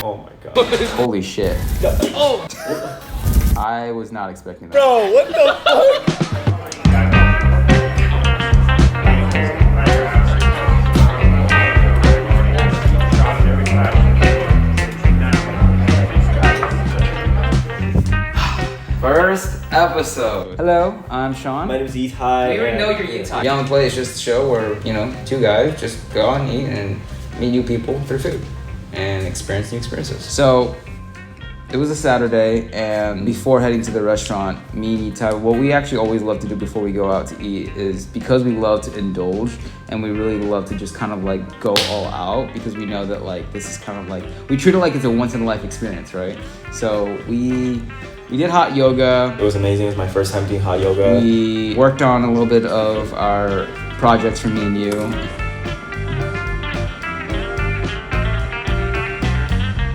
Oh my god. Holy shit. Oh! I was not expecting that. Bro, what the fuck? First episode. Hello, I'm Sean. My name is Yitai. We already know you're Yitai. Young Play is just a show where, you know, two guys just go out and eat and meet new people through food and experience new experiences. So, it was a Saturday, and before heading to the restaurant, me and Yitai, what we actually always love to do before we go out to eat is because we love to indulge and we really love to just kind of like go all out because we know that like this is kind of like, we treat it like it's a once in a life experience, right? So we did hot yoga. It was amazing. It was my first time doing hot yoga. We worked on a little bit of our projects for me and you.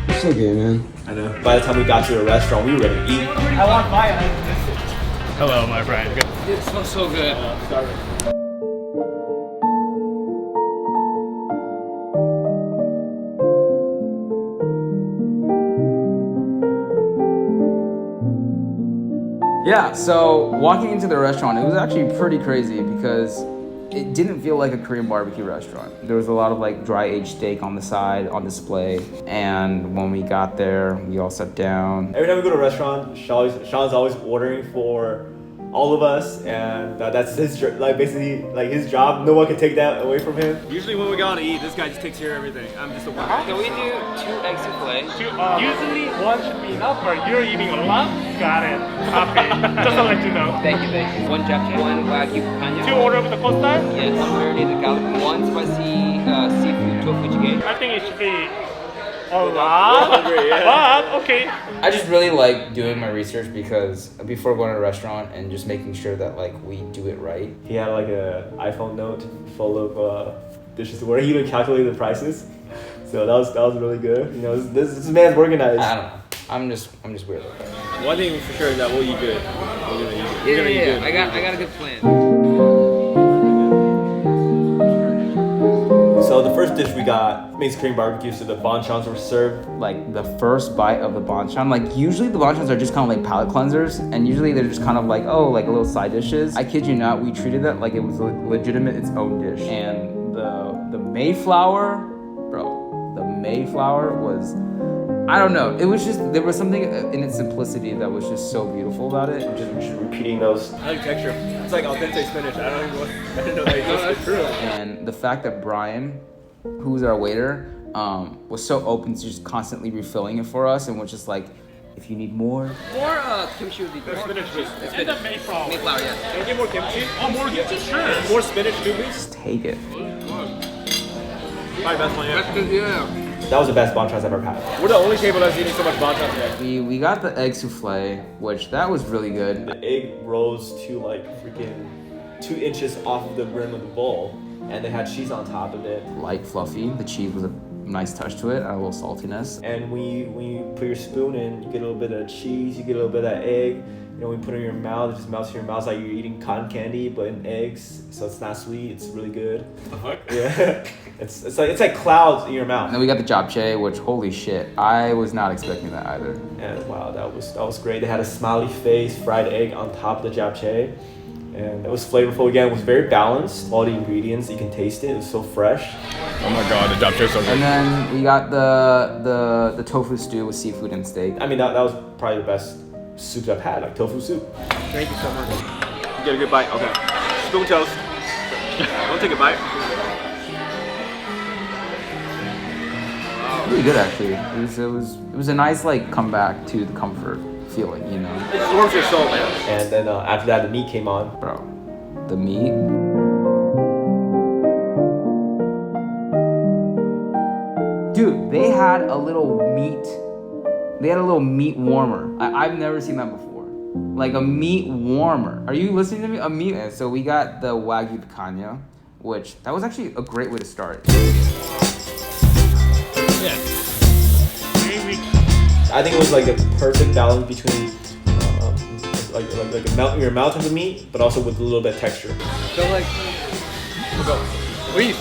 It's okay, man. I know. By the time we got to the restaurant, we were ready to eat. I want mine. Hello, my friend. It smells so good. Yeah, so walking into the restaurant, it was actually pretty crazy because it didn't feel like a Korean barbecue restaurant. There was a lot of like dry aged steak on the side, on display. And when we got there, we all sat down. Every time we go to a restaurant, Sean's always ordering for all of us, and that's his like basically like his job. No one can take that away from him. Usually when we go out to eat, this guy just takes care of everything. I'm just a worker. Can we do 2 egg souffle? Usually one should be enough, but you're eating a lot. Got it. Copy. Just to let you know. Thank you. 1 japchae, 1 wagyu picanha. 2 order with the cold style? Yes, 1 marinated garlic, 1 spicy seafood tofu jjigae. I think it should be a lot. But okay. I just really like doing my research because before going to a restaurant and just making sure that like we do it right. He had like a iPhone note full of dishes where he would calculate the prices. So that was really good. You know, this man's organized. I don't know. I'm just weird like that. One thing for sure is that we'll eat good. We're gonna eat good. We're gonna eat good. I got a good plan. So the first dish we got mixed Korean barbecue. So the bonchons were served. Like the first bite of the banchan, like usually the banchans are just kind of like palate cleansers, and usually they're just kind of like, oh, like little side dishes. I kid you not, we treated that like it was legitimate its own dish. And the Mayflower, bro, the Mayflower was, I don't know, it was just, there was something in its simplicity that was just so beautiful about it. Just repeating those. I like texture. It's like authentic spinach. I didn't know that existed. And the fact that Brian, who was our waiter, was so open to just constantly refilling it for us and was just like, if you need more. More kimchi would be great. Spinach, please. And the Mayflower. Mayflower, yes. Can I get more kimchi? Oh, more kimchi? Sure. More spinach too, please. Just take it. Probably best one yet. Yeah. That was the best bonchons I've ever had. We're the only table that's eating so much banchan today. We got the egg souffle, which that was really good. The egg rose to like freaking 2 inches off of the rim of the bowl, and they had cheese on top of it. Light, fluffy. The cheese was a nice touch to it, and a little saltiness. And when you put your spoon in, you get a little bit of cheese, you get a little bit of that egg. You know, when you put it in your mouth, it just melts in your mouth. It's like you're eating cotton candy, but in eggs. So it's not sweet. It's really good. The fuck? Yeah, it's like clouds in your mouth. And then we got the japchae, which holy shit, I was not expecting that either. And wow, that was great. They had a smiley face, fried egg on top of the japchae, and it was flavorful. Again, it was very balanced. All the ingredients, you can taste it. It was so fresh. Oh my god, the japchae is so good. And then we got the tofu stew with seafood and steak. I mean, that was probably the best soups I've had, like tofu soup. Thank you so much. You get a good bite. Okay. Spoon toast. Don't take a bite. Really good actually. It was a nice like comeback to the comfort feeling, you know. It just warms your soul, man. And then after that, the meat came on. Bro, the meat. Dude, they had a little meat. They had a little meat warmer. I've never seen that before. Like a meat warmer. Are you listening to me? A meat. And so we got the wagyu picanha, which that was actually a great way to start. Yeah. I think it was like a perfect balance between like a melt in your mouth of the meat, but also with a little bit of texture. So like, we'll go. Please.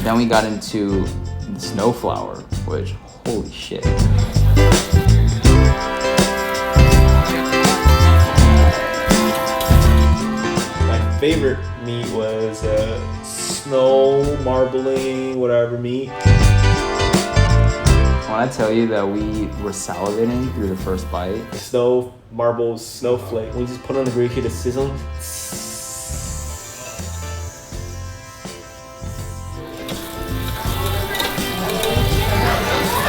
Then we got into the snowflower, which, holy shit. My favorite meat was snow marbling, whatever meat. When I tell you that we were salivating through the first bite, Snow marbles, snowflake. We just put it on the grill, heat it sizzling.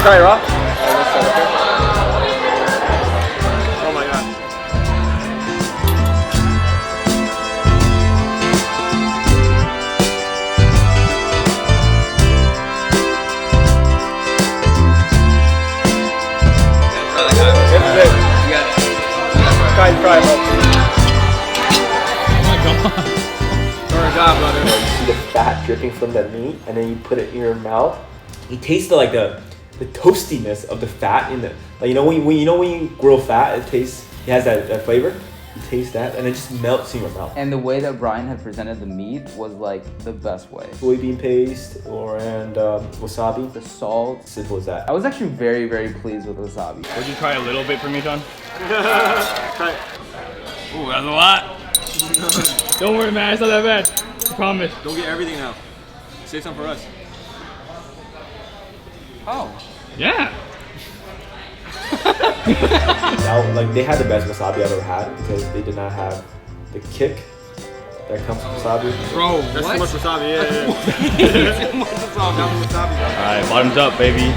Try it raw. Oh my god. It's good. Try it, bro. Sorry, job, brother. You see the fat dripping from that meat, and then you put it in your mouth. You taste the toastiness of the fat in the, like, you know when you grill fat, it has that flavor. You taste that, and it just melts in your mouth. and the way that Brian had presented the meat was like the best way. Soybean paste and wasabi. The salt. Simple as that. I was actually very, very pleased with wasabi. Would you try a little bit for me, John? Try it. Ooh, that's a lot. Don't worry, man. It's not that bad. I promise. Don't get everything now. Save some for us. Oh. Yeah. Now, like, they had the best wasabi I've ever had because they did not have the kick that comes with wasabi. Bro, that's too much wasabi. Yeah. Too much wasabi. Down with wasabi, bro. All right, bottoms up, baby.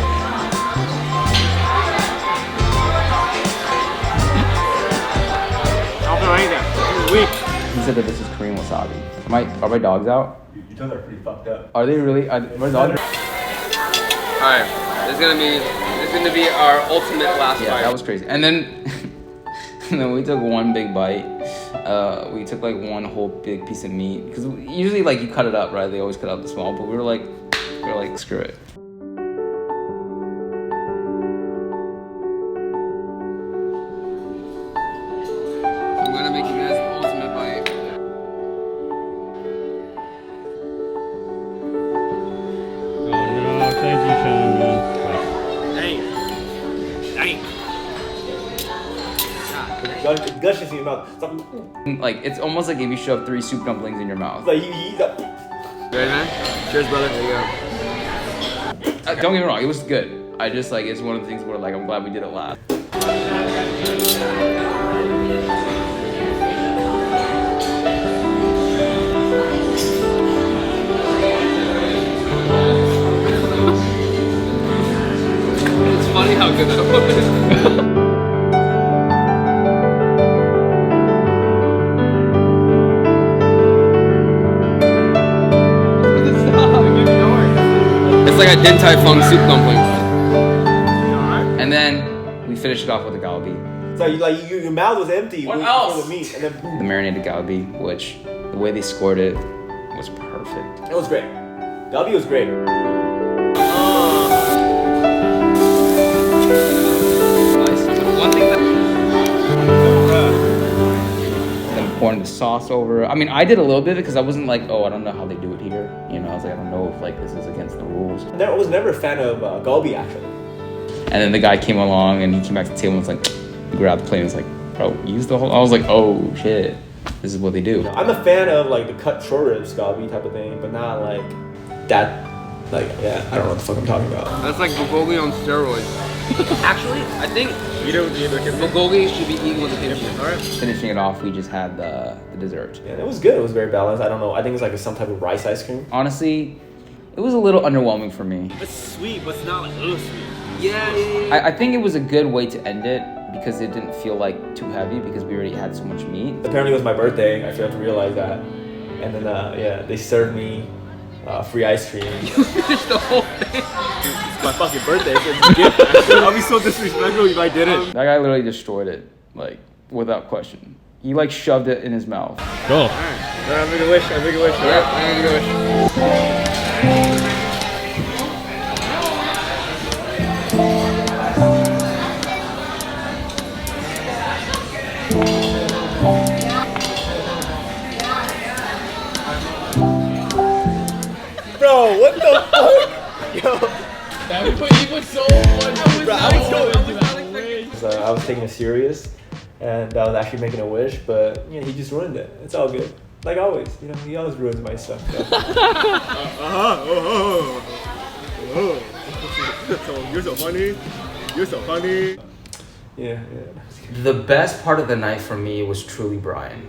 I don't feel anything. It's weak. He said that this is Korean wasabi. Are my dogs out? Your toes are pretty fucked up. Are they really? My dogs? Alright, this is gonna be our ultimate last Yeah, bite. that was crazy. And then, and then we took one big bite. We took like one whole big piece of meat because usually like you cut it up, right? They always cut out the small, but we were like, screw it. I'm gonna make you guys the ultimate bite. Oh no, thank you, Sean, man. Dang. Dang. It gushes in your mouth. It's Like it's almost like if you shove 3 soup dumplings in your mouth. like you eat that. Ready, man? Cheers, brother. There you go. Don't get me wrong, it was good. I just like it's one of the things where like I'm glad we did it last. It's funny how good that was. It's like a Din Tai Fung soup dumpling. And then we finished it off with the galbi. So your mouth was empty. What waiting else? For the meat, and then boom. The marinated galbi, which the way they scored it was perfect. It was great. Galbi was great. One thing that Then pouring the sauce over. I mean, I did a little bit because I wasn't like, oh, I don't know how they do it here. You know, I was like, I don't know if like this is against the rules. I was never a fan of galbi actually. And then the guy came along and he came back to the table and was like, he grabbed the plate and was like, bro, use the whole. I was like, oh shit, this is what they do. I'm a fan of like the cut short ribs galbi type of thing, but not like that. Like, yeah, I don't know what the fuck I'm talking about. that's like bulgogi on steroids. Actually, I think bulgogi should be eaten with a kimchi. Alright. Finishing it off, we just had the dessert. Yeah, it was good. It was very balanced. I don't know. I think it's like some type of rice ice cream. Honestly, it was a little underwhelming for me. It's sweet, but it's not like sweet. Yeah. I think it was a good way to end it because it didn't feel like too heavy because we already had so much meat. Apparently, it was my birthday. I failed to realize that. And then, yeah, they served me free ice cream. Finished the whole thing. It's my fucking birthday. So it's a gift. I'll be so disrespectful if I didn't. That guy literally destroyed it, like, without question. He, like, shoved it in his mouth. Cool. I make a wish. I make a wish. Yep, I'm gonna go. Bro, what the fuck? Yo. He put so much. I was taking it serious, and I was actually making a wish, but he just ruined it. It's all good. Like always, he always ruins my stuff. So. You're so funny. You're so funny. Yeah. The best part of the night for me was truly Brian.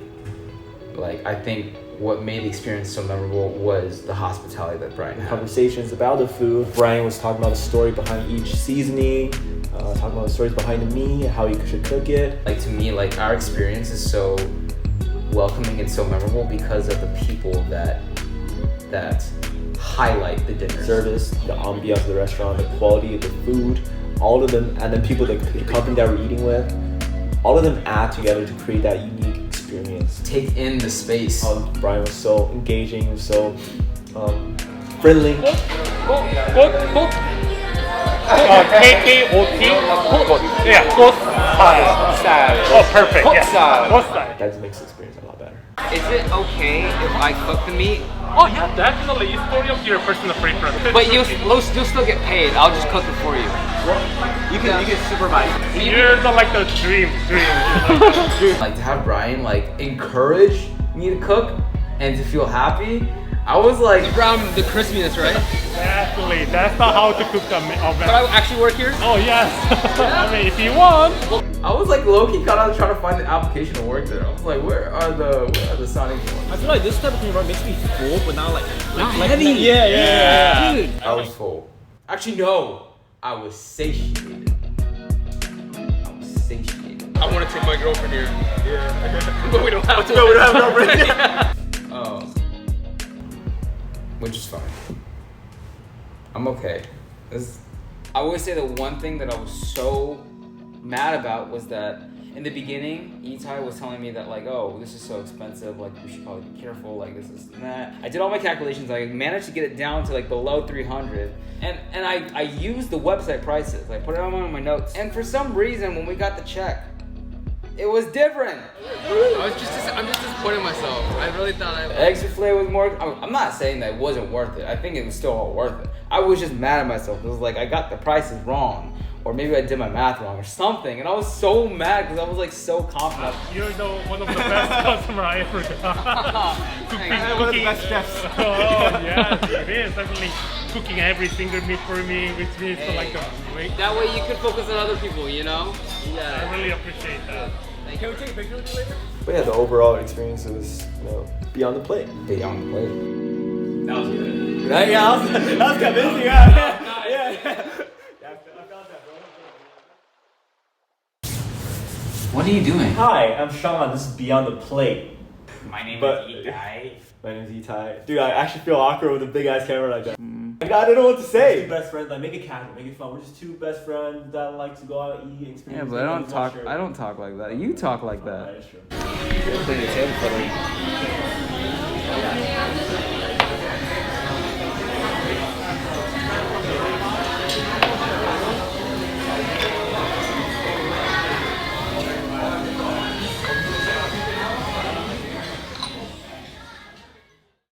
Like, I think what made the experience so memorable was the hospitality that Brian had. Conversations about the food. Brian was talking about the story behind each seasoning, talking about the stories behind the meat, how you should cook it. Like, to me, like, our experience is so welcoming and so memorable because of the people that highlight the dinner. Service, the ambiance of the restaurant, the quality of the food, all of them, and then people, the company that we're eating with, all of them add together to create that unique experience. Take in the space. Brian was so engaging, he was so friendly. KKOT? Yeah, cook salad. Oh, perfect. Cook Yeah. salad. Cook salad. That just makes the experience a lot better. Is it okay if I cook the meat? Oh yeah, definitely. It's for your personal preference. But you'll still get paid. I'll just cook it for you. You can supervise. You're the dream. Like, to have Brian like encourage me to cook and to feel happy, I was like, Around the crispiness, right? Definitely. That's not how to cook the But I actually work here. Oh yes. I mean, if you want. I was like low-key kind of trying to find the application to work there. I was like, where are the signing forms? I feel like this type of thing makes me full, but not like heavy. Yeah. Dude. I was full. Actually, no. I was satiated. I want to take my girlfriend here. Yeah. But we don't have to. No, we don't have a girlfriend. Oh. Which is fine. I'm okay. I always say the one thing that I was so mad about was that in the beginning, Yitai was telling me that, like, oh, this is so expensive, like, we should probably be careful, like, this is that. I did all my calculations, I managed to get it down to, like, below 300, and I used the website prices, I put it on my notes, and for some reason, when we got the check, it was different. I'm just disappointed in myself. I really thought The egg souffle was more, I'm not saying that it wasn't worth it, I think it was still all worth it. I was just mad at myself, it was like, I got the prices wrong. Or maybe I did my math wrong or something, and I was so mad because I was like so confident. You're one of the best customer I ever got. One of the best chefs. Oh yes, it is definitely cooking every single meat for me, which means like a great. That way you can focus on other people, you know? I really appreciate that. Can we take a picture with you later? But yeah, the overall experience was beyond the plate. Beyond the plate. That was good. Right? Yeah, that was convincing. Yeah. What are you doing? Hi, I'm Sean. This is Beyond the Plate. My name But- is Yitai. My name is Yitai. Dude, I actually feel awkward with a big ass camera like that. I don't know what to say. Two best friends, like make it casual, make it fun. We're just two best friends that like to go out and eat, experience. Yeah, but I don't talk like that. You talk like that. That's true. Clean the table for them.